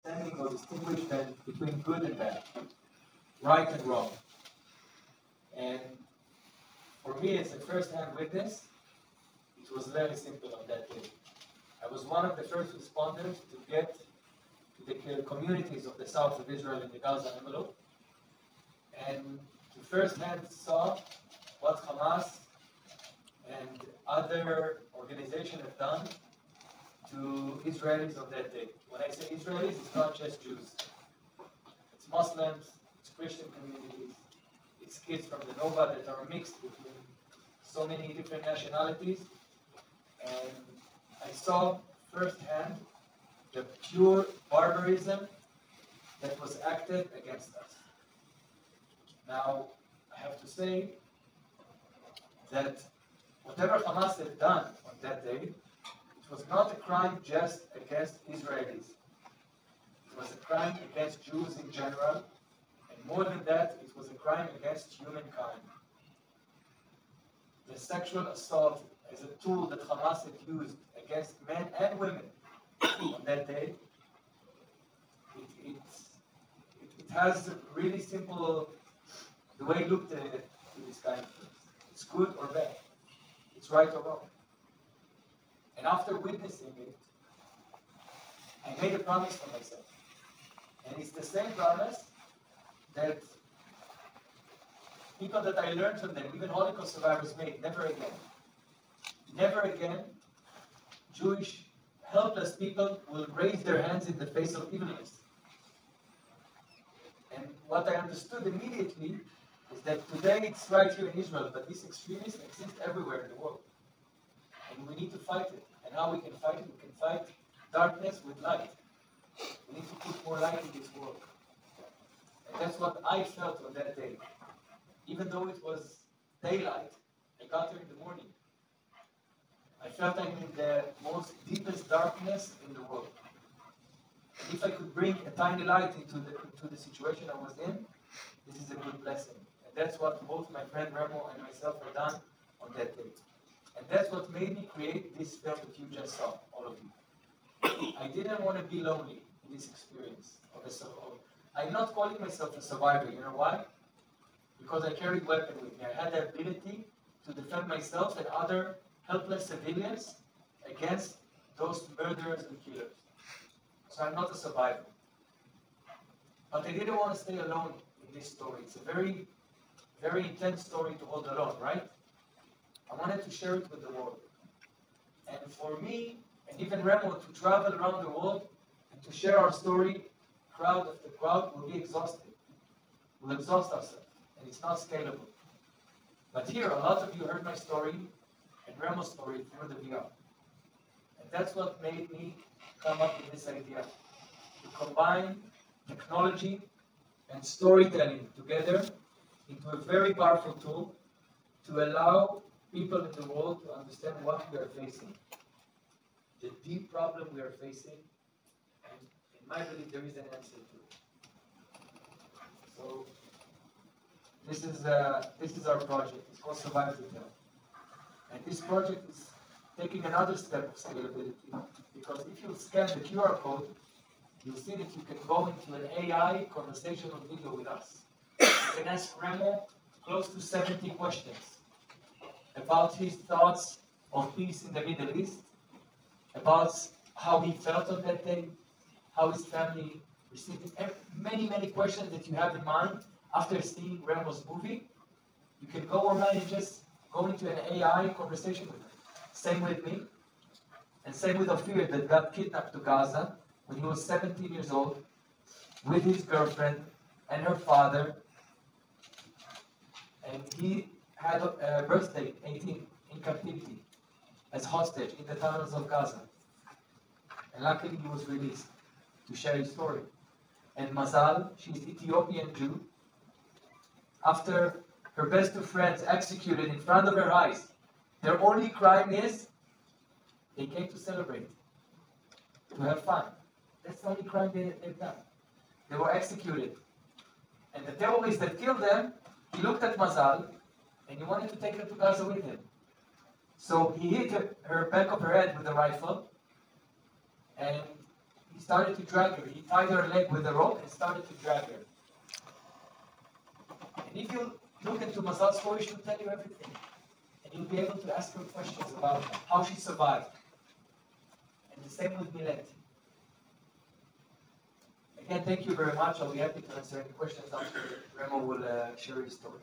understanding or distinguish between good and bad, right and wrong. And for me, as a first-hand witness, it was very simple on that day. I was one of the first responders to get to the communities of the south of Israel in the Gaza envelope, and to first-hand saw what Hamas and other organizations have done to Israelis on that day. When I say Israelis, it's not just Jews. It's Muslims, it's Christian communities, it's kids from the Nova that are mixed between so many different nationalities. And I saw firsthand the pure barbarism that was acted against us. Now, I have to say that whatever Hamas had done on that day, it was not a crime just against Israelis. It was a crime against Jews in general, and more than that, it was a crime against humankind. The sexual assault as a tool that Hamas had used against men and women on that day, it has a really simple, the way it looked at this kind of things. It's good or bad. It's right or wrong. And after witnessing it, I made a promise for myself. And it's the same promise that people that I learned from them, even Holocaust survivors, made. Never again. Never again, Jewish helpless people will raise their hands in the face of evilness. And what I understood immediately is that today it's right here in Israel, but this extremism exists everywhere in the world. And we need to fight it. And how we can fight it? We can fight darkness with light. We need to put more light in this world. And that's what I felt on that day. Even though it was daylight, I got there in the morning. I felt I'm in the most deepest darkness in the world. And if I could bring a tiny light into the situation I was in, this is a good blessing. And that's what both my friend Remo and myself have done on that day. And that's what made me create this film that you just saw, all of you. I didn't want to be lonely in this experience of a survivor. I'm not calling myself a survivor, you know why? Because I carried weapon with me. I had the ability to defend myself and other helpless civilians against those murderers and killers. So I'm not a survivor. But I didn't want to stay alone in this story. It's a very, very intense story to hold alone, right? I wanted to share it with the world. And for me, and even Remo, to travel around the world and to share our story, crowd after crowd, will be exhausted. We'll exhaust ourselves, and it's not scalable. But here, a lot of you heard my story and Remo's story through the VR. And that's what made me come up with this idea, to combine technology and storytelling together into a very powerful tool to allow people in the world to understand what we are facing, the deep problem we are facing, and in my belief there is an answer to it. So this is our project. It's called Survive the Tell. And this project is taking another step of scalability, because if you scan the QR code, you'll see that you can go into an AI conversational video with us. You can ask Remo close to 70 questions about his thoughts of peace in the Middle East, about how he felt on that day, how his family received it. Many, many questions that you have in mind after seeing Remo's movie. You can go online and just go into an AI conversation with him. Same with me, and same with Ophir that got kidnapped to Gaza when he was 17 years old with his girlfriend and her father. And he had a birthday, 18, in captivity, as hostage in the tunnels of Gaza. And luckily he was released to share his story. And Mazal, she's Ethiopian Jew, after her best two friends executed in front of her eyes, their only crime is they came to celebrate, to have fun. That's the only crime they've done. They were executed. And the terrorist that killed them, he looked at Mazal, and he wanted to take her to Gaza with him. So he hit her back of her head with a rifle, and he He started to drag her. He tied her leg with a rope and started to drag her. And if you look into Mazal's story, she'll tell you everything. And you'll be able to ask her questions about how she survived. And the same with Milet. Again, thank you very much. I'll be happy to answer any questions after Remo will share his story.